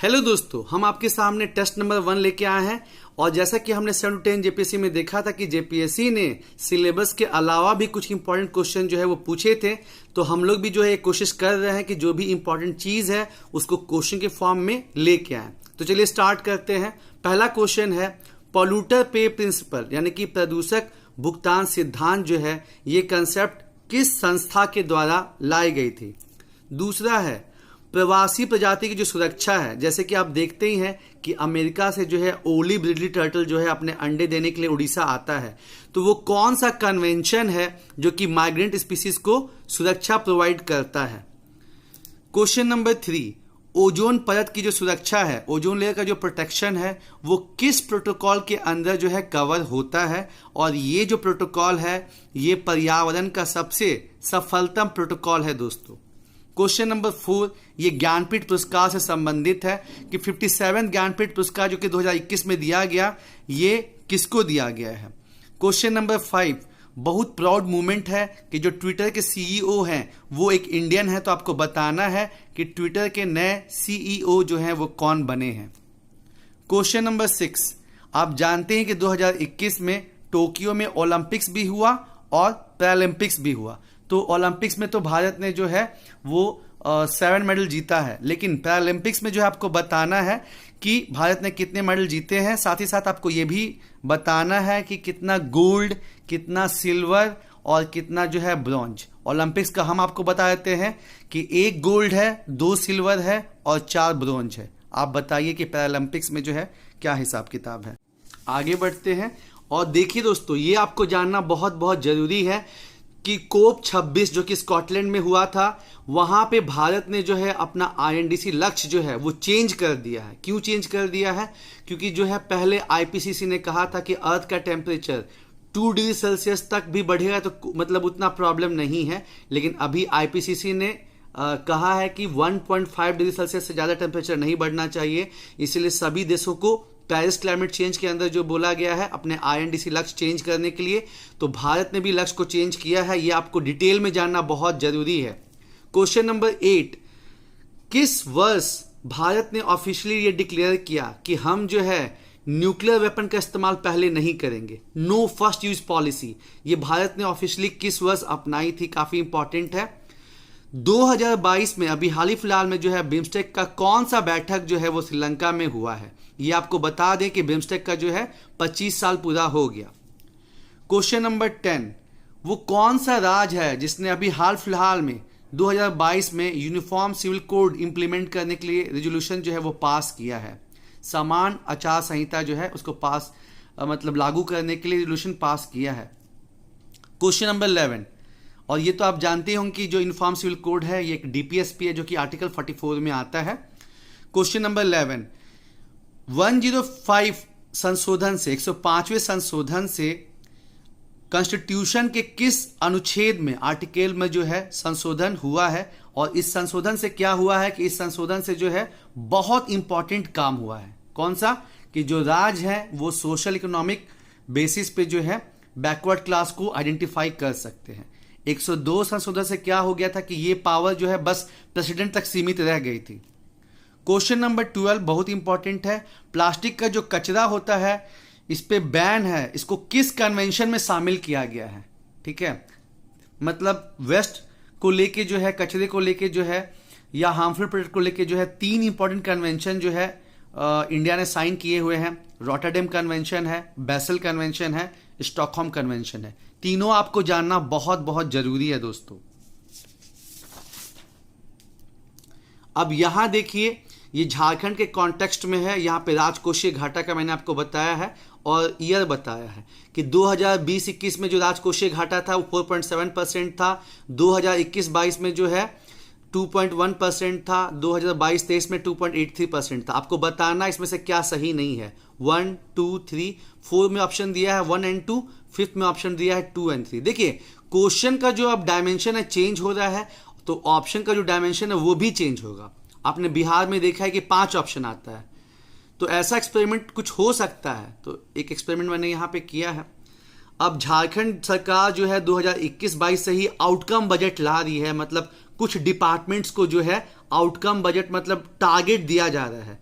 Hello दोस्तों, हम आपके सामने टेस्ट नंबर 1 लेके आए हैं। और जैसा कि हमने 7 to 10 जेपीएससी में देखा था कि जेपीएससी ने सिलेबस के अलावा भी कुछ इंपॉर्टेंट क्वेश्चन जो है वो पूछे थे, तो हम लोग भी जो है कोशिश कर रहे हैं कि जो भी इंपॉर्टेंट चीज है उसको क्वेश्चन के फॉर्म में लेके आए। तो चलिए स्टार्ट करते हैं। पहला क्वेश्चन है पॉल्यूटर पे प्रिंसिपल, यानी कि प्रदूषक भुगतान सिद्धांत जो है ये कंसेप्ट किस संस्था के द्वारा लाई गई थी। दूसरा है प्रवासी प्रजाति की जो सुरक्षा है, जैसे कि आप देखते ही हैं कि अमेरिका से जो है ओलिव रिडली टर्टल जो है अपने अंडे देने के लिए उड़ीसा आता है, तो वो कौन सा कन्वेंशन है जो कि माइग्रेंट स्पीसीज को सुरक्षा प्रोवाइड करता है। क्वेश्चन नंबर 3, ओजोन परत की जो सुरक्षा है, ओजोन लेयर का जो प्रोटेक्शन है वो किस प्रोटोकॉल के अंदर जो है कवर होता है, और ये जो प्रोटोकॉल है ये पर्यावरण का सबसे सफलतम प्रोटोकॉल है दोस्तों। क्वेश्चन नंबर 4, ये ज्ञानपीठ पुरस्कार से संबंधित है कि 57 ज्ञानपीठ पुरस्कार जो कि 2021 में दिया गया, ये किसको दिया गया है। क्वेश्चन नंबर 5, बहुत प्राउड मूवमेंट है कि जो ट्विटर के सीईओ हैं वो एक इंडियन है, तो आपको बताना है कि ट्विटर के नए सीईओ जो हैं वो कौन बने हैं। क्वेश्चन नंबर 6, आप जानते हैं कि 2021 में टोक्यो में ओलंपिक्स भी हुआ और पैरालंपिक्स भी हुआ। तो ओलंपिक्स में तो भारत ने जो है वो 7 मेडल जीता है, लेकिन पैरालंपिक्स में जो है आपको बताना है कि भारत ने कितने मेडल जीते हैं। साथ ही साथ आपको ये भी बताना है कि कितना गोल्ड, कितना सिल्वर और कितना जो है ब्रॉन्ज। ओलंपिक्स का हम आपको बता देते हैं कि 1 गोल्ड है, 2 सिल्वर है और 4 ब्रॉन्ज है। आप बताइए कि पैरालंपिक्स में जो है क्या हिसाब किताब है। आगे बढ़ते हैं और देखिए दोस्तों, ये आपको जानना बहुत बहुत जरूरी है कि कोप 26 जो कि स्कॉटलैंड में हुआ था, वहां पे भारत ने जो है अपना आईएनडीसी लक्ष्य जो है वो चेंज कर दिया है। क्यों चेंज कर दिया है? क्योंकि जो है पहले आईपीसीसी ने कहा था कि अर्थ का टेम्परेचर 2 डिग्री सेल्सियस तक भी बढ़ेगा तो मतलब उतना प्रॉब्लम नहीं है, लेकिन अभी आईपीसीसी ने कहा है कि 1.5 डिग्री सेल्सियस से ज्यादा टेम्परेचर नहीं बढ़ना चाहिए। इसलिए सभी देशों को पेरिस क्लाइमेट चेंज के अंदर जो बोला गया है अपने आईएनडीसी लक्ष्य चेंज करने के लिए, तो भारत ने भी लक्ष्य को चेंज किया है। ये आपको डिटेल में जानना बहुत जरूरी है। क्वेश्चन नंबर 8, किस वर्ष भारत ने ऑफिशियली ये डिक्लेयर किया कि हम जो है न्यूक्लियर वेपन का इस्तेमाल पहले नहीं करेंगे, नो फर्स्ट यूज पॉलिसी। ये भारत ने ऑफिशियली किस वर्ष अपनाई थी, काफी इंपॉर्टेंट है। 2022 में अभी हाल ही फिलहाल में जो है बिम्स्टेक का कौन सा बैठक जो है वो श्रीलंका में हुआ है। ये आपको बता दें कि बिम्स्टेक का जो है 25 साल पूरा हो गया। क्वेश्चन नंबर 10, वो कौन सा राज्य है जिसने अभी हाल फिलहाल में 2022 में यूनिफॉर्म सिविल कोड इंप्लीमेंट करने के लिए रेजोल्यूशन जो है वो पास किया है। समान आचार संहिता जो है उसको पास मतलब लागू करने के लिए रेजोल्यूशन पास किया है। क्वेश्चन नंबर 11, और ये तो आप जानते होंगे कि जो यूनिफॉर्म सिविल कोड है ये एक डीपीएसपी है जो कि आर्टिकल 44 में आता है। क्वेश्चन नंबर 11, 105 संशोधन से 105वें संशोधन से कॉन्स्टिट्यूशन के किस अनुच्छेद में, आर्टिकल में जो है संशोधन हुआ है, और इस संशोधन से क्या हुआ है कि इस संशोधन से जो है बहुत इंपॉर्टेंट काम हुआ है। कौन सा? कि जो राज्य है वो सोशल इकोनॉमिक बेसिस पे जो है बैकवर्ड क्लास को आइडेंटिफाई कर सकते हैं। 102 संशोधन से क्या हो गया था कि ये पावर जो है बस प्रेसिडेंट तक सीमित रह गई थी। क्वेश्चन नंबर 12 बहुत इंपॉर्टेंट है, प्लास्टिक का जो कचरा होता है इस पे बैन है, इसको किस कन्वेंशन में शामिल किया गया है। ठीक है, मतलब वेस्ट को लेके जो है, कचरे को लेके जो है, या हार्मफुल प्रोडक्ट को लेके जो है 3 इंपॉर्टेंट कन्वेंशन जो है इंडिया ने साइन किए हुए हैं। रॉटरडैम कन्वेंशन है, बेसल कन्वेंशन है, स्टॉकहोम कन्वेंशन है। तीनों आपको जानना बहुत बहुत जरूरी है दोस्तों। अब यहां देखिए, ये झारखंड के कॉन्टेक्स्ट में है। यहाँ पे राजकोषीय घाटा का मैंने आपको बताया है और ईयर बताया है कि 2020-21 में जो राजकोषीय घाटा था वो 4.7% था। 2021-22 में जो है 2.1% था। 2022-23 में 2.83% था। आपको बताना इसमें से क्या सही नहीं है। 1, 2, 3, 4 में ऑप्शन दिया है 1 and 2, 5th में ऑप्शन दिया है 2 and 3। देखिए क्वेश्चन का जो अब डायमेंशन है चेंज हो रहा है, तो ऑप्शन का जो डायमेंशन है वो भी चेंज होगा। आपने बिहार में देखा है कि 5 ऑप्शन आता है, तो ऐसा एक्सपेरिमेंट कुछ हो सकता है। तो एक एक्सपेरिमेंट मैंने यहाँ पे किया है। अब झारखंड सरकार जो है 2021-22 से ही आउटकम बजट ला रही है, मतलब कुछ डिपार्टमेंट्स को जो है आउटकम बजट मतलब टारगेट दिया जा रहा है।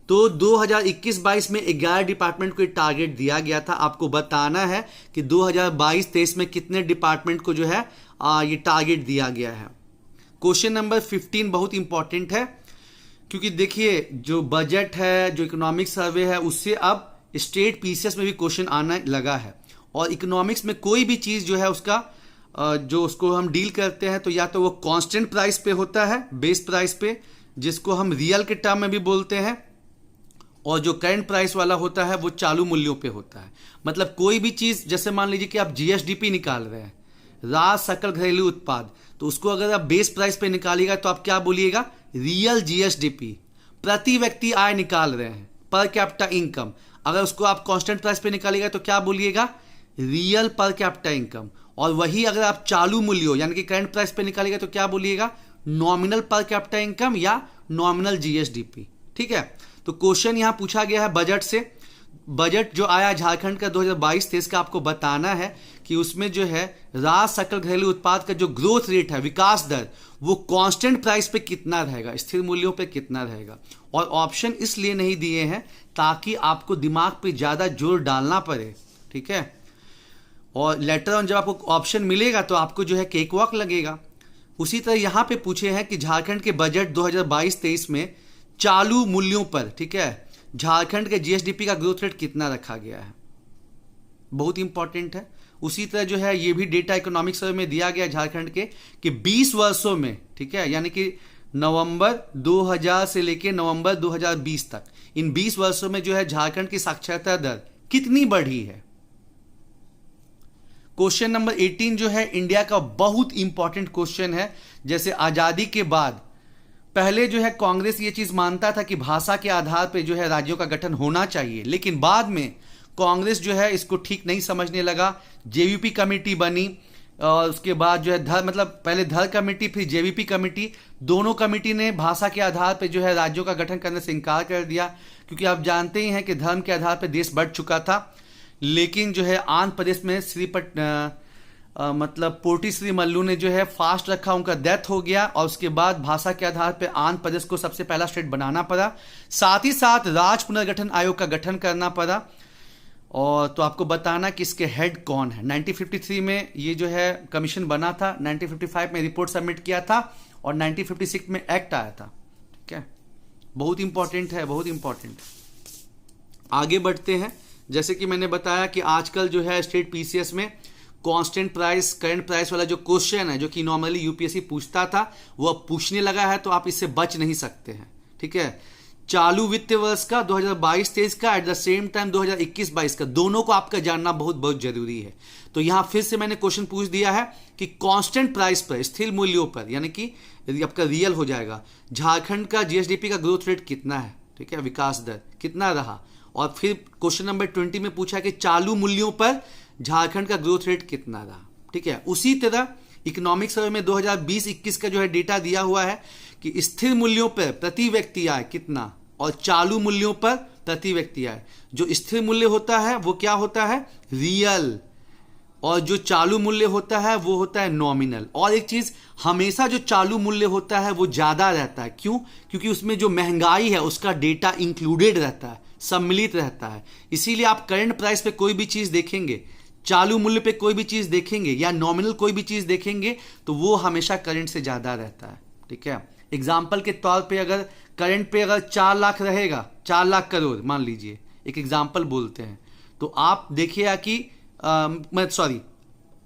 तो 2021-22 में 11 डिपार्टमेंट को टारगेट दिया गया था। आपको बताना है कि 2022-23 में कितने डिपार्टमेंट को जो है ये टारगेट दिया गया है। क्वेश्चन नंबर 15 बहुत इंपॉर्टेंट है, क्योंकि देखिए जो बजट है, जो इकोनॉमिक सर्वे है, उससे अब स्टेट पीसीएस में भी क्वेश्चन आने लगा है। और इकोनॉमिक्स में कोई भी चीज जो है उसका जो उसको हम डील करते हैं तो या तो वो कांस्टेंट प्राइस पे होता है, बेस प्राइस पे, जिसको हम रियल के टर्म में भी बोलते हैं, और जो करंट प्राइस वाला होता है वो चालू मूल्यों पे होता है। मतलब कोई भी चीज, जैसे मान लीजिए कि आप जीएसडीपी निकाल रहे हैं, राज सकल घरेलू उत्पाद, तो उसको अगर आप बेस प्राइस पे निकालिएगा तो आप क्या बोलिएगा, रियल जीएसडीपी। प्रति व्यक्ति आय निकाल रहे हैं, पर कैपिटा इनकम, अगर उसको आप कांस्टेंट प्राइस पे निकालिएगा तो क्या बोलिएगा, रियल पर कैपिटा इनकम। और वही अगर आप चालू मूल्यों यानी कि करंट प्राइस पे निकालिएगा तो क्या बोलिएगा, नॉमिनल पर कैपिटा इनकम या नॉमिनल जीएसडीपी। ठीक है, तो क्वेश्चन यहां पूछा गया है बजट से। बजट जो आया झारखंड का 2022-23 का, आपको बताना है कि उसमें जो है राज सकल घरेलू उत्पाद का जो ग्रोथ रेट है, विकास दर, वो कांस्टेंट प्राइस पे कितना रहेगा, स्थिर मूल्यों पे कितना रहेगा। और ऑप्शन इसलिए नहीं दिए हैं ताकि आपको दिमाग पे ज्यादा जोर डालना पड़े। ठीक है, और लेटर ऑन जब आपको ऑप्शन मिलेगा तो आपको जो है केक वॉक लगेगा। उसी तरह यहां पे पूछे हैं कि झारखंड के बजट 2022-23 में चालू मूल्यों पर, ठीक है, झारखंड के जीएसडीपी का ग्रोथ रेट कितना रखा गया है, बहुत इंपॉर्टेंट है। उसी तरह जो है ये भी डेटा इकोनॉमिक सर्वे में दिया गया झारखंड के कि 20 वर्षों में, ठीक है, यानी कि नवंबर 2000 से लेकर नवंबर 2020 तक, इन 20 वर्षों में जो है झारखंड की साक्षरता दर कितनी बढ़ी है। क्वेश्चन नंबर 18 जो है इंडिया का बहुत इंपॉर्टेंट क्वेश्चन है। जैसे आजादी के बाद पहले जो है कांग्रेस ये चीज मानता था कि भाषा के आधार पर जो है राज्यों का गठन होना चाहिए, लेकिन बाद में कांग्रेस जो है इसको ठीक नहीं समझने लगा, जेवीपी कमेटी बनी, और उसके बाद जो है मतलब पहले धर कमेटी फिर जेवीपी कमेटी, दोनों कमेटी ने भाषा के आधार पर जो है राज्यों का गठन करने से इनकार कर दिया, क्योंकि आप जानते ही हैं कि धर्म के आधार पर देश बढ़ चुका था। लेकिन जो है आंध्र प्रदेश में मतलब पोटी श्री मल्लू ने जो है फास्ट रखा, उनका डेथ हो गया, और उसके बाद भाषा के आधार पर आंध्र प्रदेश को सबसे पहला स्टेट बनाना पड़ा। साथ ही साथ राज्य पुनर्गठन आयोग का गठन करना पड़ा। और तो आपको बताना कि इसके हेड कौन है। 1953 में ये जो है कमीशन बना था, 1955 में रिपोर्ट सबमिट किया था, और 1956 में एक्ट आया था। ठीक है, बहुत इंपॉर्टेंट है, बहुत इंपॉर्टेंट। आगे बढ़ते हैं। जैसे कि मैंने बताया कि आजकल जो है स्टेट पीसीएस में कांस्टेंट प्राइस, करंट प्राइस वाला जो क्वेश्चन है, जो कि नॉर्मली यूपीएससी पूछता था, वो अब पूछने लगा है, तो आप इससे बच नहीं सकते हैं। ठीक है, चालू वित्तीय वर्ष का 2022-23 का, एट द सेम टाइम 2021-22 का, दोनों को आपका जानना बहुत बहुत जरूरी है। तो यहां फिर से मैंने क्वेश्चन पूछ दिया है कि कांस्टेंट प्राइस पर, स्थिर मूल्यों पर, यानी कि आपका रियल हो जाएगा, झारखंड का जीएसडीपी का ग्रोथ रेट कितना है, ठीक है, विकास दर कितना रहा। और फिर क्वेश्चन नंबर 20 में पूछा कि चालू मूल्यों पर झारखंड का ग्रोथ रेट कितना रहा। ठीक है, उसी तरह इकोनॉमिक सर्वे में 2020-21 का जो है डेटा दिया हुआ है कि स्थिर मूल्यों पर प्रति व्यक्ति आय कितना, और चालू मूल्यों पर प्रति व्यक्ति आय। जो स्थिर मूल्य होता है वो क्या होता है, रियल, और जो चालू मूल्य होता है वो होता है नॉमिनल। और एक चीज, हमेशा जो चालू मूल्य होता है वो ज्यादा रहता है। क्यों? क्योंकि उसमें जो महंगाई है उसका डेटा इंक्लूडेड रहता है, सम्मिलित रहता है। इसीलिए आप करंट प्राइस पे कोई भी चीज देखेंगे, चालू मूल्य पे कोई भी चीज देखेंगे, या नॉमिनल कोई भी चीज देखेंगे, तो वो हमेशा करंट से ज्यादा रहता है। ठीक है, एग्जाम्पल के तौर पे अगर करंट पे अगर 4 लाख रहेगा, 4 लाख करोड़ मान लीजिए, एक एग्जाम्पल बोलते हैं, तो आप देखिएगा कि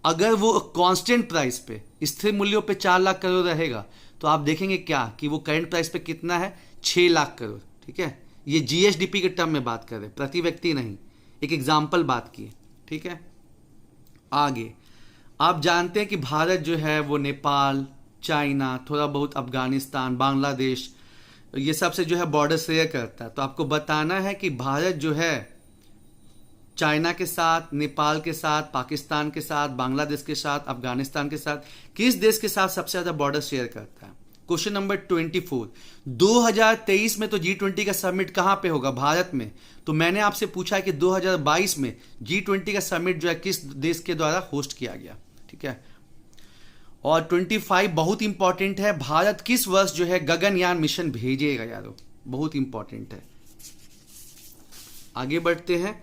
अगर वो कांस्टेंट प्राइस पे, स्थिर मूल्यों पे 4 लाख करोड़ रहेगा, तो आप देखेंगे क्या कि वो करंट प्राइस पे कितना है, 6 लाख करोड़। ठीक है, ये जीएसडीपी के टर्म में बात कर रहे हैं, प्रति व्यक्ति नहीं, एक एग्जाम्पल बात की। ठीक है, आगे आप जानते हैं कि भारत जो है वो नेपाल, चाइना, थोड़ा बहुत अफगानिस्तान, बांग्लादेश, ये सब से जो है बॉर्डर शेयर करता है। तो आपको बताना है कि भारत जो है चाइना के साथ, नेपाल के साथ, पाकिस्तान के साथ, बांग्लादेश के साथ, अफगानिस्तान के साथ, किस देश के साथ सबसे ज्यादा बॉर्डर शेयर करता है। क्वेश्चन नंबर 24, 2023 में तो G20 का समिट कहां पे होगा, भारत में। तो मैंने आपसे पूछा है कि 2022 में G20 का समिट जो है किस देश के द्वारा होस्ट किया गया। ठीक है, और 25 बहुत इंपॉर्टेंट है, भारत किस वर्ष जो है गगनयान मिशन भेजेगा यारो, बहुत इंपॉर्टेंट है। आगे बढ़ते हैं।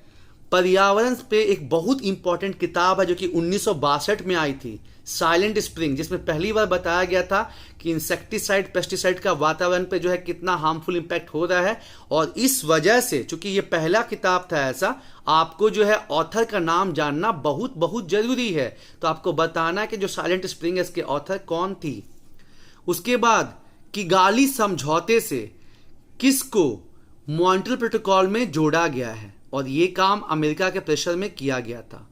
पर्यावरण पे एक बहुत इंपॉर्टेंट किताब है जो कि 1962 में आई थी, साइलेंट स्प्रिंग, जिसमें पहली बार बताया गया था कि इंसेक्टिसाइड पेस्टिसाइड का वातावरण पे जो है कितना हार्मफुल इंपैक्ट हो रहा है। और इस वजह से, चूंकि ये पहला किताब था ऐसा, आपको जो है ऑथर का नाम जानना बहुत बहुत जरूरी है। तो आपको बताना है कि जो साइलेंट स्प्रिंग है इसके ऑथर कौन थी। उसके बाद किगाली समझौते से किसको मॉन्ट्रियल प्रोटोकॉल में जोड़ा गया है, और ये काम अमेरिका के प्रेशर में किया गया था।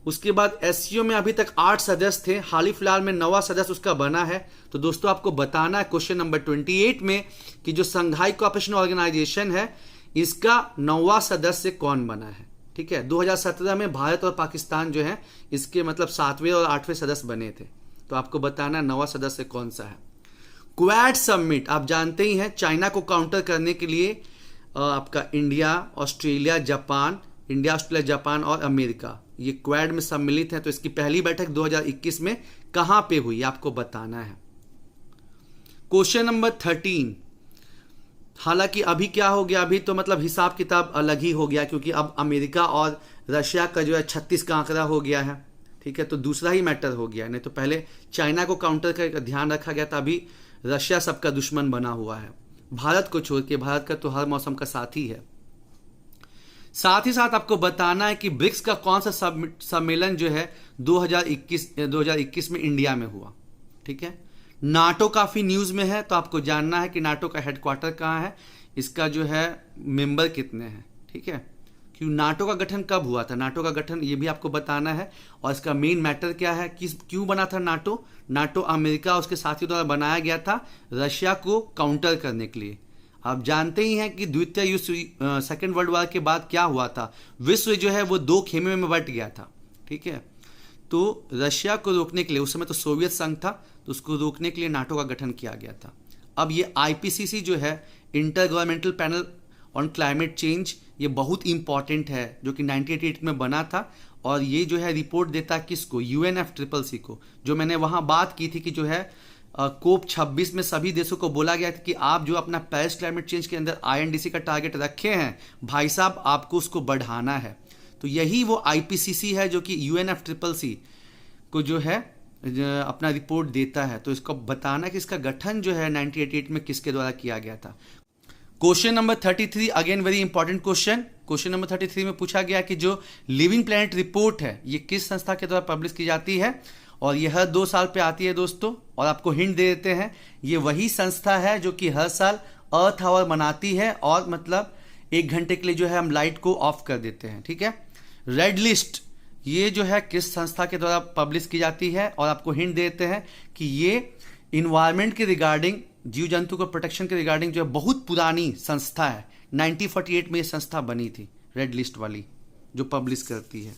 उसके बाद एससीओ में अभी तक 8 सदस्य थे, हाल ही फिलहाल में 9वां सदस्य उसका बना है। तो दोस्तों आपको बताना है क्वेश्चन नंबर 28 में कि जो संघाई कोऑपरेशन ऑर्गेनाइजेशन है इसका 9वां सदस्य कौन बना है। ठीक है, 2017 में भारत और पाकिस्तान जो है इसके मतलब 7वें और 8वें सदस्य बने थे। तो आपको बताना 9वां सदस्य कौन सा है। क्वाड समिट आप जानते ही हैं, चाइना को काउंटर करने के लिए आपका इंडिया, ऑस्ट्रेलिया, जापान और अमेरिका ये क्वाड में सम्मिलित है। तो इसकी पहली बैठक 2021 में कहां पे हुई आपको बताना है। क्वेश्चन नंबर 13, हालांकि अभी क्या हो गया, अभी तो मतलब हिसाब किताब अलग ही हो गया, क्योंकि अब अमेरिका और रशिया का जो है 36 का आंकड़ा हो गया है। ठीक है, तो दूसरा ही मैटर हो गया, नहीं तो पहले चाइना को काउंटर कर ध्यान रखा गया था, अभी रशिया सबका दुश्मन बना हुआ है, भारत को छोड़ के। भारत का तो हर मौसम का साथी है। साथ ही साथ आपको बताना है कि ब्रिक्स का कौन सा सम्मेलन जो है 2021 में इंडिया में हुआ। ठीक है, नाटो काफी न्यूज में है, तो आपको जानना है कि नाटो का हेडक्वार्टर कहाँ है, इसका जो है मेंबर कितने हैं। ठीक है, क्यों नाटो का गठन कब हुआ था, नाटो का गठन ये भी आपको बताना है, और इसका मेन मैटर क्या है, क्यों बना था नाटो अमेरिका और उसके साथियों द्वारा बनाया गया था रशिया को काउंटर करने के लिए। आप जानते ही हैं कि द्वितीय युद्ध, सेकेंड वर्ल्ड वॉर के बाद क्या हुआ था, विश्व जो है वो 2 खेमे में बंट गया था। ठीक है, तो रशिया को रोकने के लिए, उस समय तो सोवियत संघ था, तो उसको रोकने के लिए नाटो का गठन किया गया था। अब ये आईपीसीसी जो है, inter governmental panel on climate change, ये बहुत इंपॉर्टेंट है, जो कि 1988 में बना था, और ये जो है रिपोर्ट देता किसको, UNFCCC को। जो मैंने वहां बात की थी कि जो है कोप 26 में सभी देशों को बोला गया था कि आप जो अपना पेरिस क्लाइमेट चेंज के अंदर INDC का टारगेट रखे हैं भाई साहब, आपको उसको बढ़ाना है। तो यही वो आईपीसीसी है जो कि UNFCCC को जो है अपना रिपोर्ट देता है। तो इसको बताना कि इसका गठन जो है 1988 में किसके द्वारा किया गया था। Question number 33, again very important question. Question number 33 में पूछा गया कि जो लिविंग प्लैनेट रिपोर्ट है ये किस संस्था के द्वारा पब्लिश की जाती है, और यह हर 2 साल पे आती है दोस्तों। और आपको हिंट दे देते हैं, ये वही संस्था है जो कि हर साल अर्थ आवर मनाती है, और मतलब 1 घंटे के लिए जो है हम लाइट को ऑफ कर देते हैं। ठीक है, रेड लिस्ट ये जो है किस संस्था के द्वारा पब्लिश की जाती है, और आपको हिंट देते हैं कि ये इन्वायरमेंट के रिगार्डिंग, जीव जंतु को प्रोटेक्शन के रिगार्डिंग जो है बहुत पुरानी संस्था है। 1948 में ये संस्था बनी थी, रेड लिस्ट वाली जो पब्लिश करती है।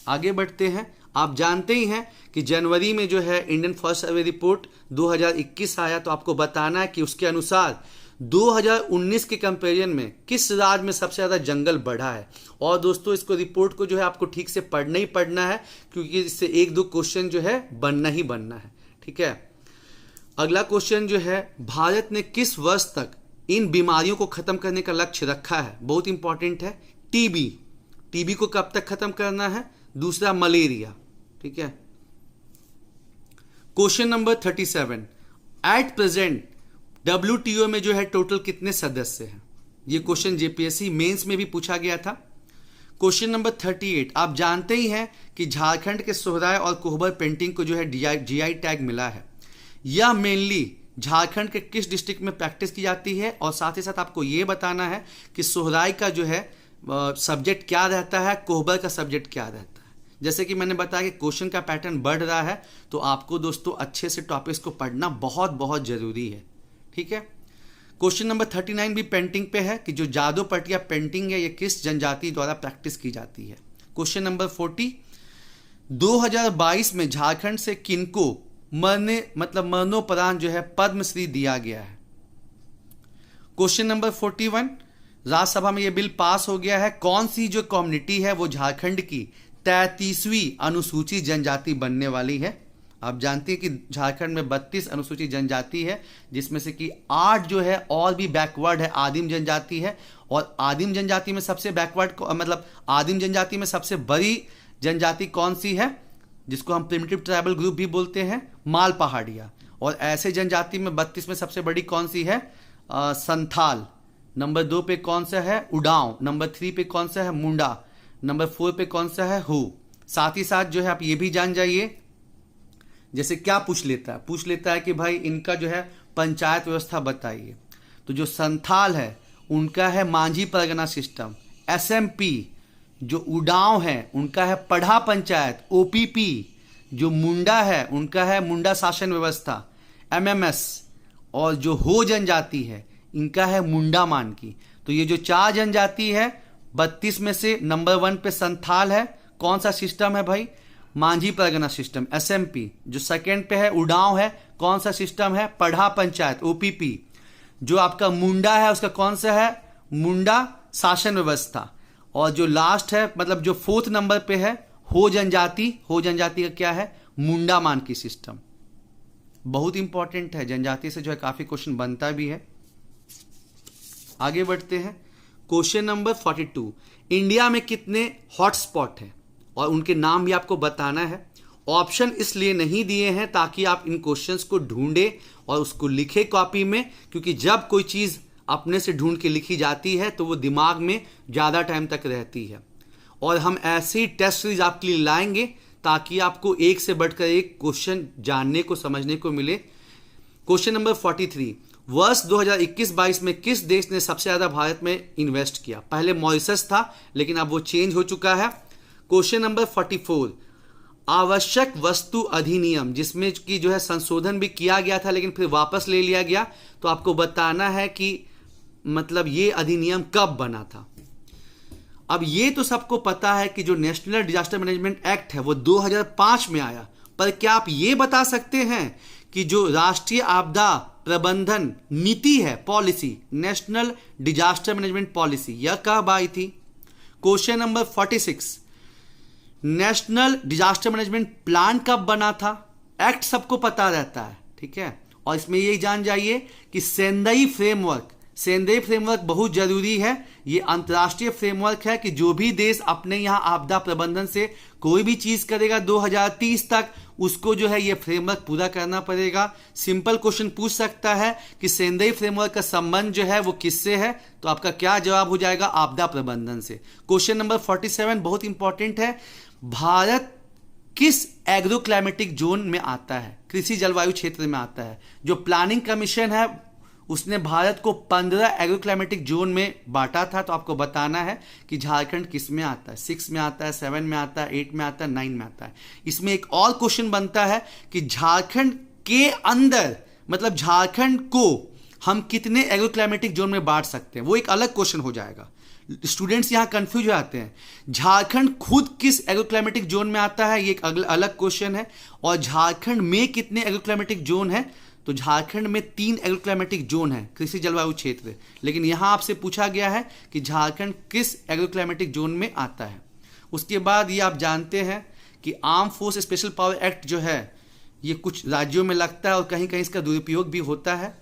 आगे बढ़ते हैं। आप जानते ही हैं कि जनवरी में जो है इंडियन फॉरेस्ट सर्वे रिपोर्ट 2021 आया, तो आपको बताना है कि उसके अनुसार 2019 के कंपैरिजन में किस राज्य में सबसे ज्यादा जंगल बढ़ा है। और दोस्तों इसको रिपोर्ट को जो है आपको ठीक से पढ़ना ही पढ़ना है, क्योंकि इससे 1-2 क्वेश्चन जो है बनना ही बनना है। ठीक है, अगला क्वेश्चन जो है, भारत ने किस वर्ष तक इन बीमारियों को खत्म करने का लक्ष्य रखा है, बहुत इंपॉर्टेंट है। टीबी को कब तक खत्म करना है, दूसरा मलेरिया। ठीक है, question number 37, at present WTO में जो है टोटल कितने सदस्य हैं, ये क्वेश्चन जेपीएससी मेंस में भी पूछा गया था। क्वेश्चन नंबर 38, आप जानते ही हैं कि झारखंड के सोहराय और कोहबर पेंटिंग को जो है GI टैग मिला है। यह मेनली झारखंड के किस डिस्ट्रिक्ट में प्रैक्टिस की जाती है, और साथ ही साथ आपको यह बताना है कि सोहराय का जो है सब्जेक्ट क्या रहता है, कोहबर का सब्जेक्ट क्या रहता है। जैसे कि मैंने बताया कि क्वेश्चन का पैटर्न बढ़ रहा है, तो आपको दोस्तों अच्छे से टॉपिक्स को पढ़ना बहुत बहुत जरूरी है। ठीक है, क्वेश्चन नंबर 39 भी पेंटिंग पे है कि जो जादू पटिया पेंटिंग है ये किस जनजाति द्वारा प्रैक्टिस की जाती है। क्वेश्चन नंबर 40, 2022 में झारखंड से किनको मरणोपरांत जो है पद्मश्री दिया गया है। क्वेश्चन नंबर 41, राज्यसभा में यह बिल पास हो गया है, कौन सी जो कम्युनिटी है वो झारखंड की 33वीं अनुसूचित जनजाति बनने वाली है। आप जानते हैं कि झारखंड में 32 अनुसूचित जनजाति है, जिसमें से कि 8 जो है और भी बैकवर्ड है, आदिम जनजाति है। और आदिम जनजाति में सबसे बैकवर्ड मतलब आदिम जनजाति में सबसे बड़ी जनजाति कौन सी है, जिसको हम प्रिमिटिव ट्राइबल ग्रुप भी बोलते हैं, माल पहाड़िया। और ऐसे जनजाति में 32 में सबसे बड़ी कौन सी है, संथाल। नंबर 2 पे कौन सा है, उडांव। नंबर 3 पे कौन सा है, मुंडा। नंबर 4 पे कौन सा है, हु। साथ ही साथ जो है आप ये भी जान जाइए, जैसे क्या पूछ लेता है कि भाई इनका जो है पंचायत व्यवस्था बताइए। तो जो संथाल है उनका है मांझी परगना सिस्टम। एसएमपी जो उडांव है उनका है पढ़ा पंचायत। ओपीपी जो मुंडा है उनका है मुंडा शासन व्यवस्था। एमएमएस और जो हो जनजाति है इनका है मुंडा मानकी। तो ये जो 4 जनजाति है 32 में से नंबर 1 पे संथाल है। कौन सा सिस्टम है भाई, मांझी परगना सिस्टम, एसएमपी। जो सेकंड पे है उडांव है, कौन सा सिस्टम है, पढ़ा पंचायत, ओपीपी। जो आपका मुंडा है उसका कौन सा है, मुंडा शासन व्यवस्था। और जो लास्ट है मतलब जो 4th नंबर पे है हो जनजाति का क्या है, मुंडा मानकी सिस्टम। बहुत इंपॉर्टेंट है, जनजाति से जो है काफी क्वेश्चन बनता भी है। आगे बढ़ते हैं, क्वेश्चन नंबर 42। इंडिया में कितने हॉटस्पॉट हैं और उनके नाम भी आपको बताना है। ऑप्शन इसलिए नहीं दिए हैं ताकि आप इन क्वेश्चंस को ढूंढे और उसको लिखे कॉपी में, क्योंकि जब कोई चीज अपने से ढूंढ के लिखी जाती है तो वो दिमाग में ज्यादा टाइम तक रहती है। और हम ऐसे ही टेस्ट सीरीज आपके लिए लाएंगे ताकि आपको एक से बढ़कर एक क्वेश्चन जानने को समझने को मिले। Question number 43। वर्ष 2021-22 में किस देश ने सबसे ज्यादा भारत में इन्वेस्ट किया? पहले मॉरिशस था लेकिन अब वो चेंज हो चुका है। Question number 44। आवश्यक वस्तु अधिनियम, जिसमें कि जो है संशोधन भी किया गया था लेकिन फिर वापस ले लिया गया, तो आपको बताना है कि मतलब ये अधिनियम कब बना था। अब ये तो सबको पता है कि जो नेशनल डिजास्टर मैनेजमेंट एक्ट है वो 2005 में आया, पर क्या आप ये बता सकते हैं कि जो राष्ट्रीय आपदा प्रबंधन नीति है, policy, national disaster management policy, यह कब आई थी? Question number 46। National disaster management plan कब बना था? एक्ट सबको पता रहता है, ठीक है। और इसमें यही जान जाइए कि सेंदई फ्रेमवर्क बहुत जरूरी है। ये अंतर्राष्ट्रीय फ्रेमवर्क है कि जो भी देश अपने यहां आपदा प्रबंधन से कोई भी चीज करेगा 2030 तक, उसको जो है ये फ्रेमवर्क पूरा करना पड़ेगा। सिंपल क्वेश्चन पूछ सकता है कि सेंदई फ्रेमवर्क का संबंध जो है वो किससे है, तो आपका क्या जवाब हो जाएगा, आपदा प्रबंधन से। क्वेश्चन नंबर 47 बहुत इंपॉर्टेंट है। भारत किस एग्रो क्लाइमेटिक जोन में आता है? कृषि जलवायु क्षेत्र में आता है। जो प्लानिंग कमीशन है उसने भारत को 15 एग्रो क्लाइमेटिक जोन में बांटा था, तो आपको बताना है कि झारखंड किस में आता है। 6 में आता है, 7 में आता है, 8 में आता है, 9 में आता है। इसमें एक और क्वेश्चन बनता है कि झारखंड के अंदर मतलब झारखंड को हम कितने एग्रो क्लाइमेटिक जोन में बांट सकते हैं, वो एक अलग क्वेश्चन हो जाएगा। स्टूडेंट्स यहां कंफ्यूज हो जाते हैं। झारखंड खुद किस एग्रो क्लाइमेटिक जोन में आता है, ये एक अलग क्वेश्चन है। और झारखंड में कितने एग्रो क्लाइमेटिक जोन है, तो झारखंड में 3 एग्रो क्लाइमेटिक जोन है, कृषि जलवायु क्षेत्र। लेकिन यहां आपसे पूछा गया है कि झारखंड किस एग्रो क्लाइमेटिक जोन में आता है। उसके बाद ये आप जानते हैं कि arm force special power act जो है ये कुछ राज्यों में लगता है और कहीं कहीं इसका दुरुपयोग भी होता है।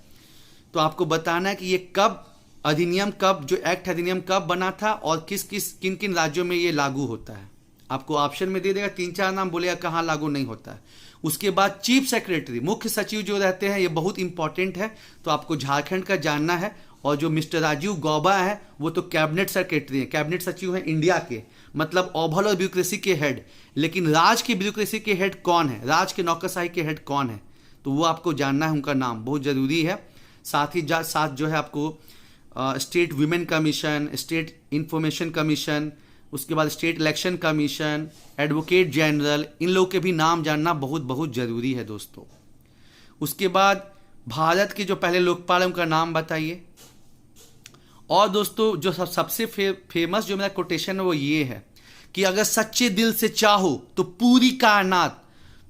तो आपको बताना है कि ये जो एक्ट अधिनियम कब बना था और किन किन राज्यों में ये लागू होता है। आपको ऑप्शन में दे देगा, 3-4 नाम बोलेगा कहां लागू नहीं होता है। उसके बाद चीफ सेक्रेटरी, मुख्य सचिव जो रहते हैं, ये बहुत इंपॉर्टेंट है, तो आपको झारखंड का जानना है। और जो मिस्टर राजीव गौबा है वो तो कैबिनेट सेक्रेटरी हैं, कैबिनेट सचिव हैं इंडिया के, मतलब ओवल और ब्यूरोक्रेसी के हेड। लेकिन राज की ब्यूरोक्रेसी के हेड कौन है, राज के नौकरशाही के हेड कौन है, तो वो आपको जानना है, उनका नाम बहुत जरूरी है। साथ जो है आपको state women commission, state information commission, उसके बाद state election commission, advocate general, इन लोगों के भी नाम जानना बहुत बहुत जरूरी है दोस्तों। उसके बाद भारत के जो पहले लोकपाल उनका नाम बताइए। और दोस्तों जो सबसे फेमस जो मेरा कोटेशन है वो ये है कि अगर सच्चे दिल से चाहो तो पूरी कायनात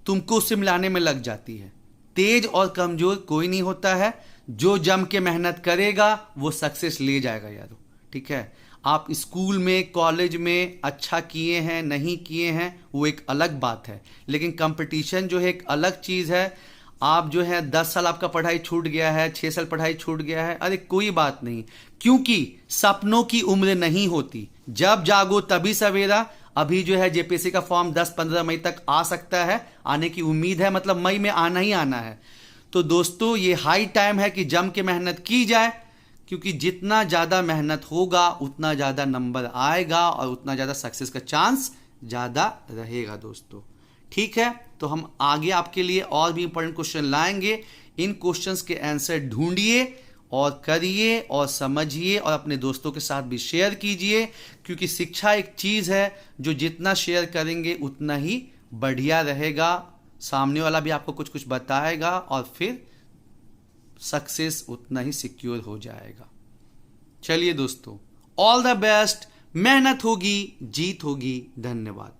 तुमको उससे मिलाने में लग जाती है। तेज और कमजोर कोई नहीं होता है, जो जम के मेहनत करेगा वो सक्सेस ले जाएगा यारो, ठीक है, आप स्कूल में कॉलेज में अच्छा किए हैं नहीं किए हैं वो एक अलग बात है, लेकिन कंपटीशन जो है एक अलग चीज है। आप जो है 10 साल आपका पढ़ाई छूट गया है, 6 साल पढ़ाई छूट गया है, अरे कोई बात नहीं, क्योंकि सपनों की उम्र नहीं होती, जब जागो तभी सवेरा। अभी जो है जेपीएससी का फॉर्म 10-15 मई तक आ सकता है, आने की उम्मीद है, मतलब मई में आना ही आना है। तो दोस्तों ये हाई टाइम है कि जम के मेहनत की जाए, क्योंकि जितना ज्यादा मेहनत होगा उतना ज्यादा नंबर आएगा और उतना ज्यादा सक्सेस का चांस ज्यादा रहेगा दोस्तों। ठीक है, तो हम आगे आपके लिए और भी इंपॉर्टेंट क्वेश्चन लाएंगे। इन क्वेश्चंस के आंसर ढूंढिए और करिए और समझिए और अपने दोस्तों के साथ भी शेयर कीजिए, क्योंकि शिक्षा एक चीज है जो जितना शेयर करेंगे उतना ही बढ़िया रहेगा। सामने वाला भी आपको कुछ कुछ बताएगा और फिर सक्सेस उतना ही सिक्योर हो जाएगा। चलिए दोस्तों, ऑल द बेस्ट, मेहनत होगी जीत होगी। धन्यवाद।